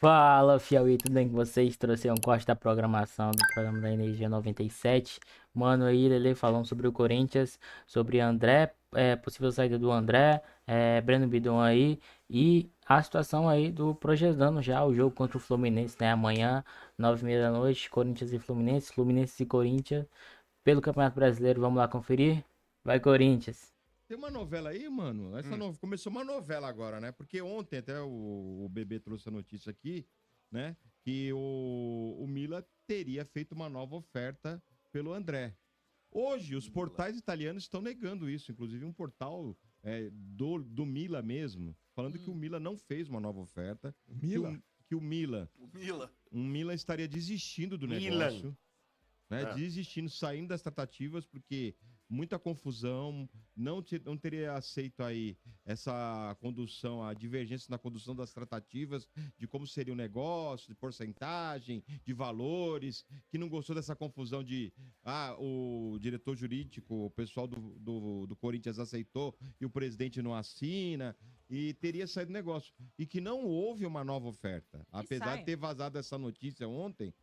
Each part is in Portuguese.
Fala, Fiauí, tudo bem com vocês? Trouxe um corte da programação do programa da Energia 97. Mano aí, Lele, falando sobre o Corinthians, sobre André, possível saída do André, Breno Bidon aí, e a situação aí do projetando já o jogo contra o Fluminense, né? Amanhã, 9h30 da noite, Corinthians e Fluminense, Fluminense e Corinthians, pelo Campeonato Brasileiro, vamos lá conferir? Vai, Corinthians! Tem uma novela aí, mano. Hum. Começou uma novela agora, né? Porque ontem até o Bebê trouxe a notícia aqui, né? Que o Mila teria feito uma nova oferta pelo André. Hoje, os portais italianos estão negando isso. Inclusive, um portal do Mila mesmo, falando que o Mila não fez uma nova oferta. Que o Mila. Um Mila estaria desistindo do negócio. Né? Desistindo, saindo das tratativas, porque muita confusão, não teria aceito aí essa condução, a divergência na condução das tratativas, de como seria o negócio, de porcentagem, de valores, que não gostou dessa confusão de, o diretor jurídico, o pessoal do Corinthians aceitou e o presidente não assina, e teria saído do negócio. E que não houve uma nova oferta. Apesar de ter vazado essa notícia ontem,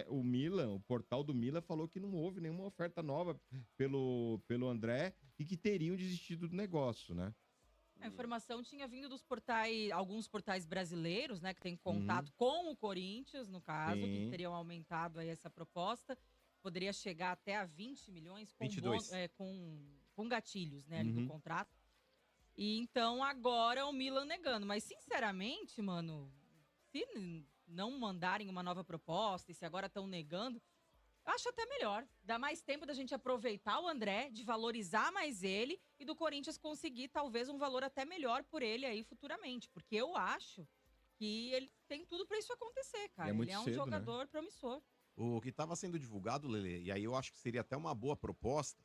o Milan, o portal do Milan falou que não houve nenhuma oferta nova pelo André e que teriam desistido do negócio, né? A informação tinha vindo dos portais, alguns portais brasileiros, né, que tem contato com o Corinthians, no caso, que Sim. teriam aumentado aí essa proposta. Poderia chegar até a 20 milhões com, 22. com gatilhos, né, ali do Uhum. contrato. E então agora o Milan negando. Mas, sinceramente, mano, se não mandarem uma nova proposta e se agora estão negando, eu acho até melhor. Dá mais tempo da gente aproveitar o André, de valorizar mais ele e do Corinthians conseguir talvez um valor até melhor por ele aí futuramente. Porque eu acho que ele tem tudo pra isso acontecer, cara. E é muito Ele é um cedo, né? jogador promissor. O que estava sendo divulgado, Lele, e aí eu acho que seria até uma boa proposta,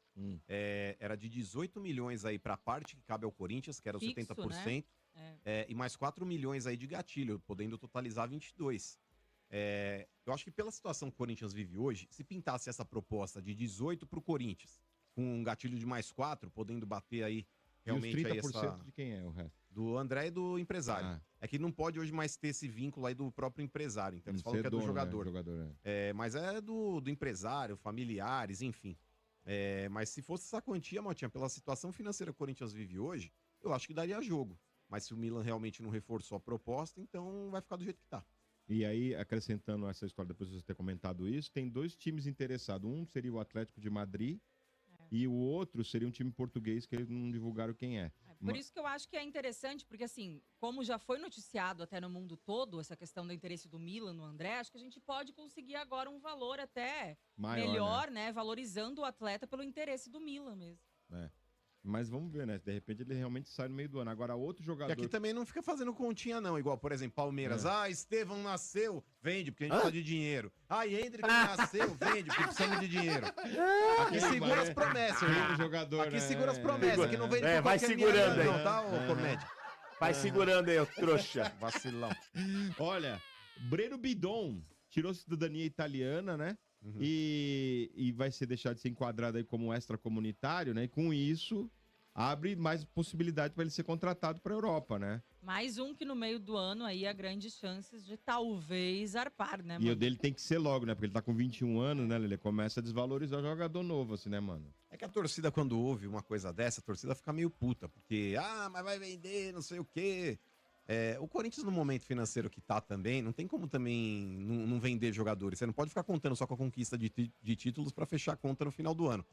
era de 18 milhões aí para a parte que cabe ao Corinthians, que era os Fixo, 70%, e mais 4 milhões aí de gatilho, podendo totalizar 22. Eu acho que pela situação que o Corinthians vive hoje, se pintasse essa proposta de 18 para o Corinthians, com um gatilho de mais 4, podendo bater aí realmente e os aí 30% de quem é o resto? do André e do empresário. Ah. É que não pode hoje mais ter esse vínculo aí do próprio empresário. Então eles falam Ser que é do dono, jogador. Né? Mas é do empresário, familiares, enfim. Mas se fosse essa quantia, Motinha, pela situação financeira que o Corinthians vive hoje, eu acho que daria jogo. Mas se o Milan realmente não reforçou a proposta, então vai ficar do jeito que tá. E aí, acrescentando essa história, depois de você ter comentado isso, tem dois times interessados. Um seria o Atlético de Madrid e o outro seria um time português que eles não divulgaram quem é. Por isso que eu acho que é interessante, porque assim, como já foi noticiado até no mundo todo, essa questão do interesse do Milan no André, acho que a gente pode conseguir agora um valor até Maior, melhor, né? Valorizando o atleta pelo interesse do Milan mesmo. Mas vamos ver, né? De repente ele realmente sai no meio do ano. Agora, outro jogador... E aqui também não fica fazendo continha, não. Igual, por exemplo, Palmeiras. Estevão nasceu, vende, porque a gente precisa de dinheiro. Hendrick nasceu, vende, porque precisamos de dinheiro. Aqui segura as promessas, O jogador, Aqui né? segura as promessas, aqui não vende por vai qualquer segurando milhão, aí. não, tá, ô comédia? Vai segurando aí, ô trouxa. Vacilão. Olha, Breno Bidon tirou cidadania italiana, né? E vai ser deixado de ser enquadrado aí como extracomunitário, né? E com isso, abre mais possibilidade para ele ser contratado para a Europa, né? Mais um que no meio do ano aí há grandes chances de talvez arpar, né, E mano? o dele tem que ser logo, né? Porque ele tá com 21 anos, né? Ele começa a desvalorizar o jogador novo, assim, né, mano? É que a torcida, quando ouve uma coisa dessa, a torcida fica meio puta, porque, mas vai vender, não sei o quê. O Corinthians, no momento financeiro que tá também, não tem como também não vender jogadores. Você não pode ficar contando só com a conquista de títulos pra fechar a conta no final do ano.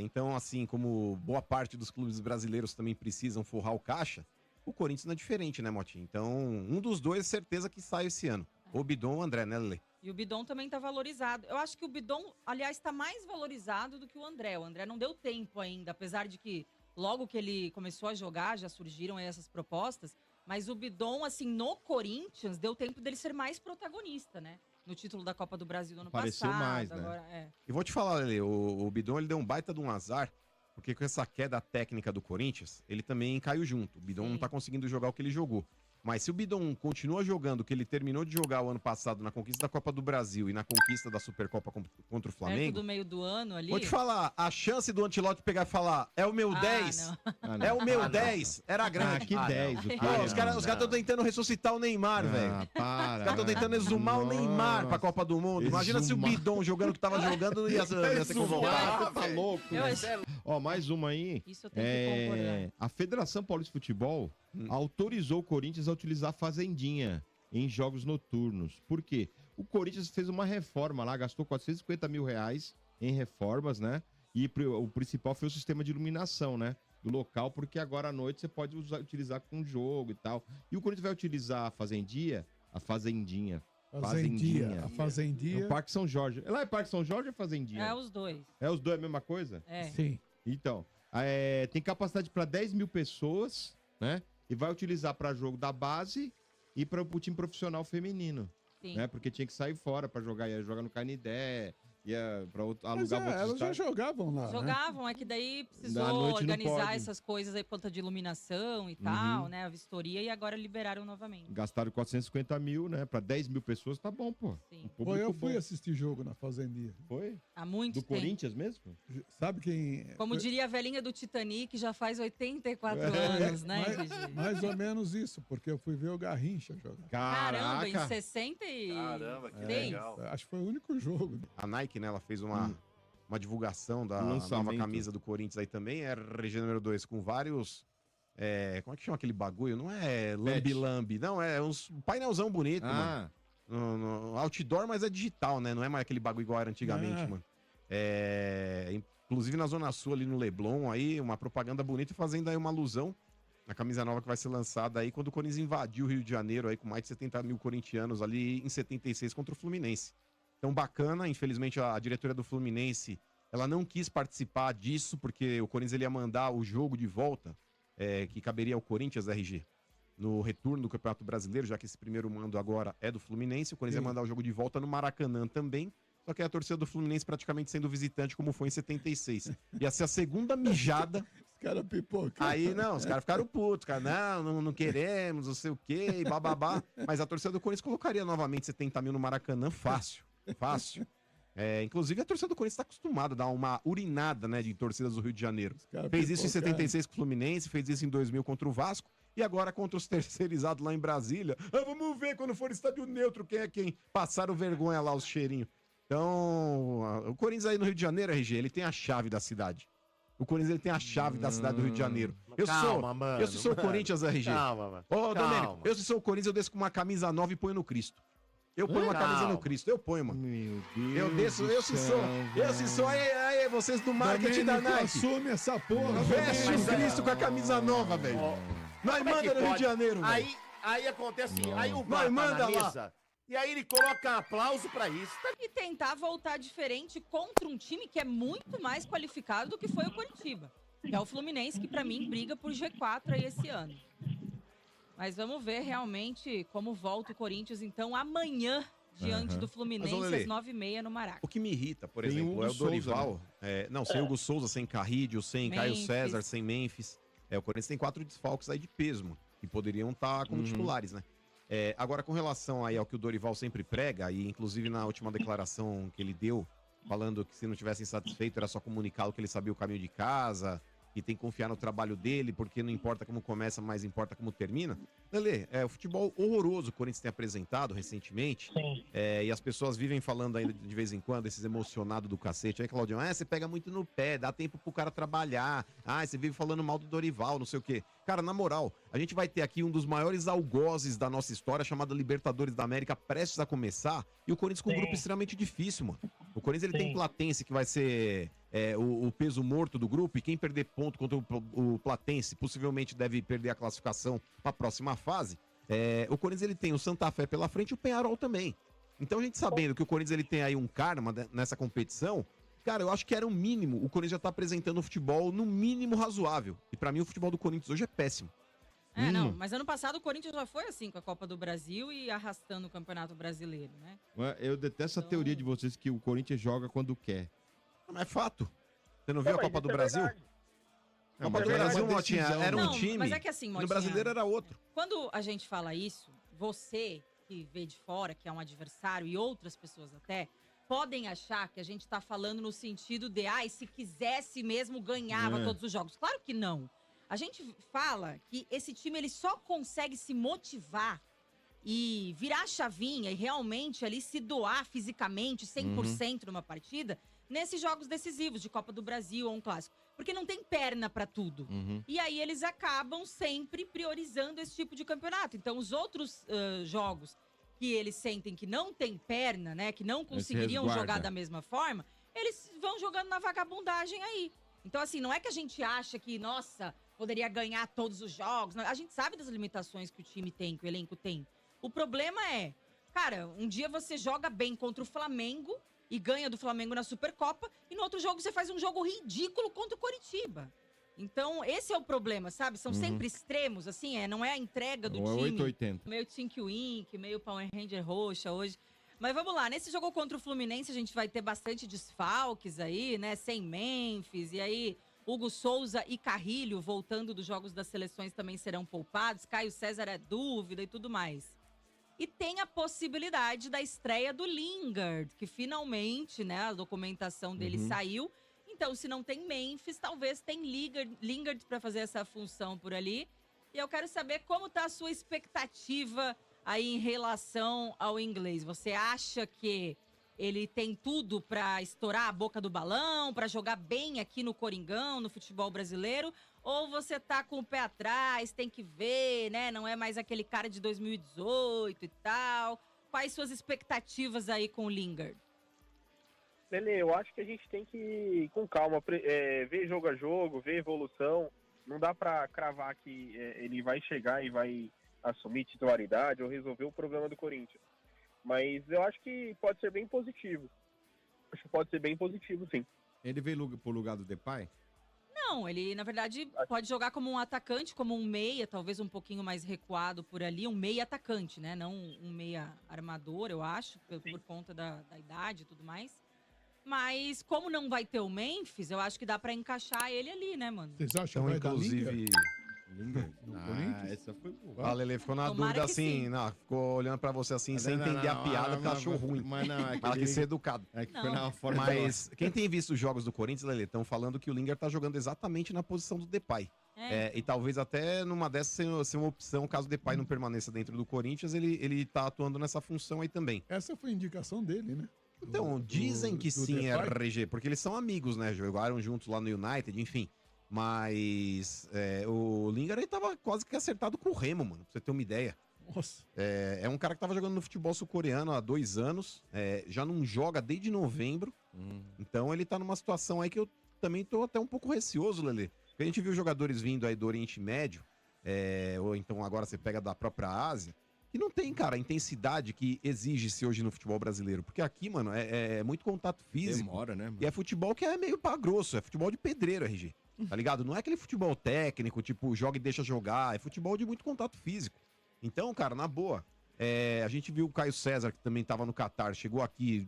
Então, assim, como boa parte dos clubes brasileiros também precisam forrar o caixa, o Corinthians não é diferente, né, Motinha? Então, um dos dois, certeza que sai esse ano. Ou o Bidon ou o André, né, Lele? E o Bidon também tá valorizado. Eu acho que o Bidon, aliás, tá mais valorizado do que o André. O André não deu tempo ainda, apesar de que logo que ele começou a jogar, já surgiram aí essas propostas. Mas o Bidon, assim, no Corinthians, deu tempo dele ser mais protagonista, né? No título da Copa do Brasil do ano Apareceu passado. mais, né? Agora, E vou te falar, Lele, o Bidon ele deu um baita de um azar, porque com essa queda técnica do Corinthians, ele também caiu junto. O Bidon não tá conseguindo jogar o que ele jogou. Mas se o Bidon continua jogando o que ele terminou de jogar o ano passado na conquista da Copa do Brasil e na conquista da Supercopa contra o Perto Flamengo, do meio do ano ali. vou te falar, a chance do Ancelotti pegar e falar, é o meu 10, não. é o meu 10, era grande. Que 10, o quê? Pô, os caras estão tentando ressuscitar o Neymar, velho. Para. Os caras estão tentando exumar o Neymar pra Copa do Mundo. Imagina se o Exumar. Bidon jogando o que tava jogando não ia ser convocado. Tá louco. Eu acho- Ó, mais uma aí. Isso eu tenho que concordar. A Federação Paulista de Futebol autorizou o Corinthians a utilizar a Fazendinha em jogos noturnos. Por quê? O Corinthians fez uma reforma lá, gastou R$450 mil em reformas, né? E o principal foi o sistema de iluminação, né? Do local, porque agora à noite você pode utilizar com jogo e tal. E o Corinthians vai utilizar a Fazendinha. A Fazendinha. No Parque São Jorge. Lá é Parque São Jorge ou é Fazendinha? É os dois. É os dois a mesma coisa? É. Sim. Então, tem capacidade para 10 mil pessoas, né? E vai utilizar para jogo da base e para o time profissional feminino, Sim. né? Porque tinha que sair fora para jogar, ia jogar no Canidé, ia para Mas alugar outro elas já estádio. jogavam lá, né? Jogavam, é que daí Da precisou noite não organizar pode. essas coisas aí, ponta de iluminação e tal, né? A vistoria, e agora liberaram novamente. Gastaram 450 mil, né? Para 10 mil pessoas, tá bom, pô. Sim. Um Pô, público eu fui bom. assistir jogo na Fazendinha. Foi? Há muito Do tempo. Corinthians mesmo? Sabe quem... Como diria a velhinha do Titanic, já faz 84 anos, né, RG? Mais ou menos isso, porque eu fui ver o Garrincha jogar. Caramba, em Caraca! 60 e... Caramba, que Três? legal. Acho que foi o único jogo. A Nike, né, ela fez uma divulgação da Lançamento. nova camisa do Corinthians aí também, é RG número 2, com vários... como é que chama aquele bagulho? Não é lambi-lambi, não, é um painelzão bonito, mano. No outdoor, mas é digital, né? Não é mais aquele bagulho igual era antigamente, Ah. mano. Inclusive na Zona Sul, ali no Leblon, aí, uma propaganda bonita fazendo aí uma alusão na camisa nova que vai ser lançada aí quando o Corinthians invadiu o Rio de Janeiro aí com mais de 70 mil corintianos ali em 76 contra o Fluminense. Então, bacana, infelizmente a diretoria do Fluminense, ela não quis participar disso, porque o Corinthians ele ia mandar o jogo de volta, que caberia ao Corinthians, RG, no retorno do Campeonato Brasileiro, já que esse primeiro mando agora é do Fluminense, o Corinthians ia mandar o jogo de volta no Maracanã também, só que a torcida do Fluminense praticamente sendo visitante, como foi em 76. Ia ser a segunda mijada. Os caras pipocam. Aí, não, os caras ficaram putos, cara, não queremos, não sei o quê, e bababá. Mas a torcida do Corinthians colocaria novamente 70 mil no Maracanã, fácil, fácil. Inclusive, a torcida do Corinthians está acostumada a dar uma urinada, né, de torcidas do Rio de Janeiro. Fez isso em 76 com o Fluminense, fez isso em 2000 contra o Vasco, e agora contra os terceirizados lá em Brasília. Vamos ver quando for estádio neutro quem é quem. Passaram vergonha lá, os cheirinhos. Então, o Corinthians aí no Rio de Janeiro, RG, ele tem a chave da cidade. O Corinthians ele tem a chave da cidade do Rio de Janeiro. Eu se sou o Corinthians, RG. Calma, mano. Ô, Domênico, Calma. eu se sou o Corinthians, eu desço com uma camisa nova e ponho no Cristo. Eu ponho uma camisa no Cristo, eu ponho, mano. Meu Deus. Eu desço, eu se sou, aí, vocês do marketing da Domênico, Nike. assume essa porra. Veste Domênico. o Cristo com a camisa nova, velho. Nós Como é que manda no Rio pode? de Janeiro, velho. Aí acontece assim, aí o Nós VAR tá manda na lá. mesa, e aí ele coloca um aplauso pra isso. E tentar voltar diferente contra um time que é muito mais qualificado do que foi o Coritiba. Que é o Fluminense, que pra mim briga por G4 aí esse ano. Mas vamos ver realmente como volta o Corinthians, então, amanhã, diante do Fluminense, Mas, ô, Lelê, às 9h30 no Maraca. O que me irrita, por Tem exemplo, Hugo é o Souza, Dorival. Sem Hugo Souza, sem Carrídio, sem Caio Memphis. César, sem Memphis. O Corinthians tem 4 desfalques aí de peso, mano, que poderiam estar como titulares, né? Agora, com relação aí ao que o Dorival sempre prega, e inclusive na última declaração que ele deu, falando que se não tivesse insatisfeito era só comunicá-lo que ele sabia o caminho de casa, e tem que confiar no trabalho dele, porque não importa como começa, mas importa como termina. Lelê, o futebol horroroso que o Corinthians tem apresentado recentemente, e as pessoas vivem falando ainda de vez em quando, esses emocionados do cacete, aí, Claudião, você pega muito no pé, dá tempo pro cara trabalhar, você vive falando mal do Dorival, não sei o quê. Cara, na moral, a gente vai ter aqui um dos maiores algozes da nossa história, chamado Libertadores da América, prestes a começar, e o Corinthians com um grupo extremamente difícil, mano. O Corinthians ele tem Platense, que vai ser o peso morto do grupo, e quem perder ponto contra o Platense possivelmente deve perder a classificação para a próxima fase. O Corinthians ele tem o Santa Fé pela frente e o Peñarol também. Então a gente sabendo que o Corinthians ele tem aí um karma nessa competição, cara, eu acho que era o mínimo. O Corinthians já tá apresentando um futebol no mínimo razoável. E para mim o futebol do Corinthians hoje é péssimo. Não, mas ano passado o Corinthians já foi assim com a Copa do Brasil e arrastando o Campeonato Brasileiro, né? Eu detesto a teoria de vocês que o Corinthians joga quando quer. Mas é fato. Você não viu a Copa do Brasil? Copa mas do era uma Brasil, Motinha, decisão, era um Não, time. mas é que assim, e no Motinha, brasileiro era outro. quando a gente fala isso, você que vê de fora, que é um adversário, e outras pessoas até, podem achar que a gente tá falando no sentido de, e se quisesse mesmo, ganhava todos os jogos. Claro que não. A gente fala que esse time ele só consegue se motivar e virar a chavinha e realmente ali se doar fisicamente, 100% numa partida, nesses jogos decisivos de Copa do Brasil ou um clássico. Porque não tem perna pra tudo. E aí eles acabam sempre priorizando esse tipo de campeonato. Então os outros jogos que eles sentem que não tem perna, né, que não conseguiriam resguarda. jogar da mesma forma, eles vão jogando na vagabundagem aí. Então assim, não é que a gente acha que, nossa, poderia ganhar todos os jogos. A gente sabe das limitações que o time tem, que o elenco tem. O problema é, cara, um dia você joga bem contra o Flamengo e ganha do Flamengo na Supercopa, e no outro jogo você faz um jogo ridículo contra o Coritiba. Então, esse é o problema, sabe? São sempre extremos, assim, não é a entrega do Ou é time. 880. Meio Tink Wink, meio Power Ranger roxa hoje. Mas vamos lá, nesse jogo contra o Fluminense a gente vai ter bastante desfalques aí, né? Sem Memphis, e aí Hugo Souza e Carrilho voltando dos jogos das seleções também serão poupados. Caio César é dúvida e tudo mais. E tem a possibilidade da estreia do Lingard, que finalmente, né, a documentação dele saiu. Então, se não tem Memphis, talvez tem Lingard para fazer essa função por ali. E eu quero saber como tá a sua expectativa aí em relação ao inglês. Você acha que ele tem tudo para estourar a boca do balão, para jogar bem aqui no Coringão, no futebol brasileiro? Ou você tá com o pé atrás, tem que ver, né? Não é mais aquele cara de 2018 e tal. Quais suas expectativas aí com o Lingard? Lele, eu acho que a gente tem que ir com calma, ver jogo a jogo, ver evolução. Não dá pra cravar que ele vai chegar e vai assumir titularidade ou resolver o problema do Corinthians. Mas eu acho que pode ser bem positivo. Acho que pode ser bem positivo, sim. Ele veio pro lugar do Depay? Não, ele, na verdade, pode jogar como um atacante, como um meia, talvez um pouquinho mais recuado por ali. Um meia atacante, né? Não um meia armador, eu acho, por conta da idade e tudo mais. Mas como não vai ter o Memphis, eu acho que dá pra encaixar ele ali, né, mano? Vocês acham Então, que vai dar Lingard? inclusive. Lingard? No Ah, Corinthians? essa foi boa. A Lele ficou na Tomara dúvida que assim, sim. não, ficou olhando pra você assim, sem entender a piada, porque ela achou ruim. Mas não, é que, Ela quis ser educado. é que foi Não. na forma Mas quem tem visto os jogos do Corinthians, Lele, estão falando que o Lingard tá jogando exatamente na posição do Depay. E talvez até numa dessas ser uma opção, caso o Depay não permaneça dentro do Corinthians, ele tá atuando nessa função aí também. Essa foi a indicação dele, né? Então, dizem que do sim, Depay? RG, porque eles são amigos, né? Jogaram juntos lá no United, enfim. Mas o Lingard ele tava quase que acertado com o Remo, mano, pra você ter uma ideia. Nossa. É um cara que tava jogando no futebol sul-coreano há 2 anos, já não joga desde novembro. Então ele tá numa situação aí que eu também tô até um pouco receoso, Lelê. Porque a gente viu jogadores vindo aí do Oriente Médio, ou então agora você pega da própria Ásia, que não tem, cara, a intensidade que exige-se hoje no futebol brasileiro. Porque aqui, mano, é muito contato físico. Demora, né? mano? E é futebol que é meio pá grosso, é futebol de pedreiro, RG. Tá ligado? Não é aquele futebol técnico, tipo, joga e deixa jogar. É futebol de muito contato físico. Então, cara, na boa, a gente viu o Caio César, que também tava no Catar, chegou aqui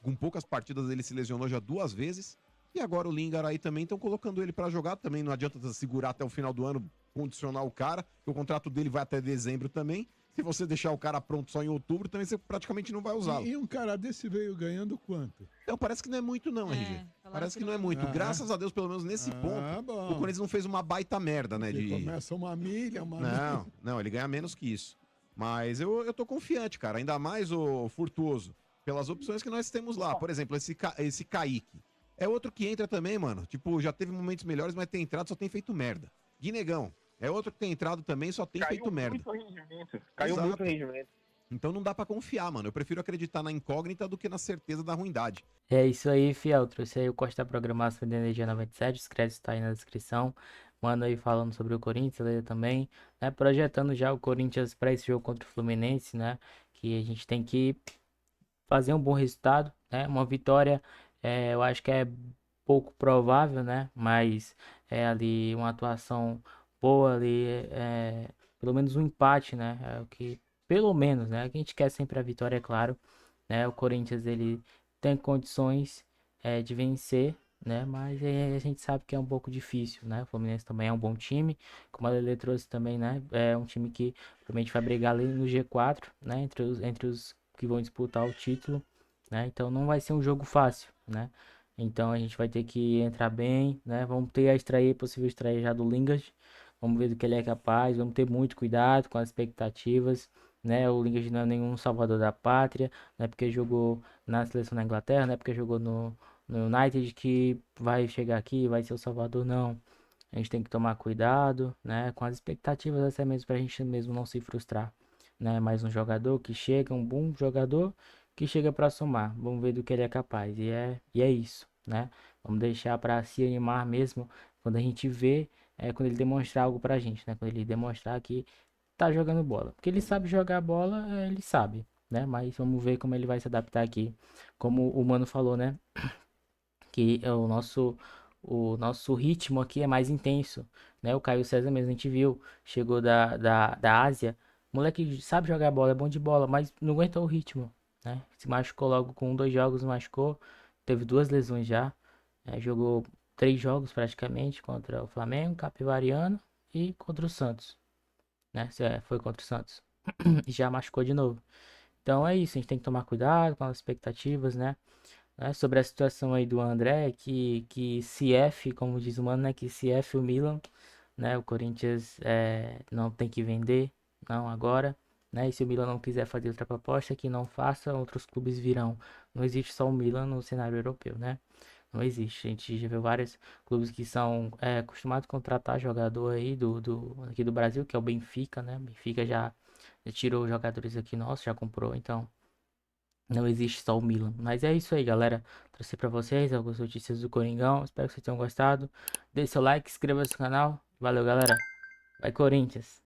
com poucas partidas, ele se lesionou já 2 vezes. E agora o Lingard aí também estão colocando ele pra jogar. Também não adianta segurar até o final do ano, condicionar o cara, porque o contrato dele vai até dezembro também. Se você deixar o cara pronto só em outubro, também você praticamente não vai usá-lo. E um cara desse veio ganhando quanto? Então parece que não é muito não, RG. falaram Parece que não é muito. Ah, Graças a Deus, pelo menos nesse ponto, bom. o Corinthians não fez uma baita merda, né? Porque começa uma milha. Não, ele ganha menos que isso. Mas eu tô confiante, cara. Ainda mais o Furtuoso, pelas opções que nós temos lá. Por exemplo, esse Kaique. É outro que entra também, mano. Tipo, já teve momentos melhores, mas tem entrado, só tem feito merda. Guinegão. É outro que tem entrado também, só tem feito merda. Caiu Exato. muito o rendimento. Então não dá pra confiar, mano. Eu prefiro acreditar na incógnita do que na certeza da ruindade. É isso aí, fiel. Trouxe aí o Costa da Programação de Energia 97. Os créditos tá aí na descrição. Mano aí falando sobre o Corinthians aí também, né? Projetando já o Corinthians para esse jogo contra o Fluminense, né? Que a gente tem que fazer um bom resultado, né? Uma vitória, eu acho que é pouco provável, né? Mas é ali uma atuação boa ali, pelo menos um empate, né? É o que, pelo menos, né? Que a gente quer sempre a vitória, é claro, né? O Corinthians ele tem condições de vencer, né? Mas a gente sabe que é um pouco difícil, né? O Fluminense também é um bom time, como a Lele trouxe também, né? É um time que provavelmente vai brigar ali no G4, né? Entre os que vão disputar o título, né? Então não vai ser um jogo fácil, né? Então a gente vai ter que entrar bem, né? Vamos ter a estreia, possível estreia já do Lingard. Vamos ver do que ele é capaz. Vamos ter muito cuidado com as expectativas, né? O Lingard não é nenhum salvador da pátria, né? Porque jogou na seleção da Inglaterra, né? Porque jogou no United que vai chegar aqui e vai ser o salvador, não. A gente tem que tomar cuidado, né? Com as expectativas até mesmo pra gente mesmo não se frustrar, né? Mais um jogador que chega, um bom jogador que chega pra somar. Vamos ver do que ele é capaz. E é isso, né? Vamos deixar pra se animar mesmo quando a gente vê, quando ele demonstrar algo pra gente, né? Quando ele demonstrar que tá jogando bola. Porque ele sabe jogar bola, ele sabe, né? Mas vamos ver como ele vai se adaptar aqui. Como o Mano falou, né? Que é o nosso ritmo aqui é mais intenso, né? O Caio César mesmo, a gente viu, chegou da Ásia, moleque sabe jogar bola, é bom de bola, mas não aguentou o ritmo, né? Se machucou logo com 2 jogos, machucou, teve 2 lesões já, jogou 3 jogos praticamente contra o Flamengo, Capivariano e contra o Santos, né? Foi contra o Santos. E já machucou de novo. Então é isso, a gente tem que tomar cuidado com as expectativas, né, sobre a situação aí do André, que CF, como diz o Mano, né, que CF o Milan, né, o Corinthians não tem que vender, não agora, né, e se o Milan não quiser fazer outra proposta, que não faça, outros clubes virão. Não existe só o Milan no cenário europeu, né? Não existe. A gente já viu vários clubes que são acostumados a contratar jogador aí aqui do Brasil, que é o Benfica, né? Benfica já tirou jogadores aqui nossos, já comprou, então não existe só o Milan. Mas é isso aí, galera. Trouxe pra vocês algumas notícias do Coringão. Espero que vocês tenham gostado. Deixe seu like, inscreva-se no canal. Valeu, galera. Vai, Corinthians!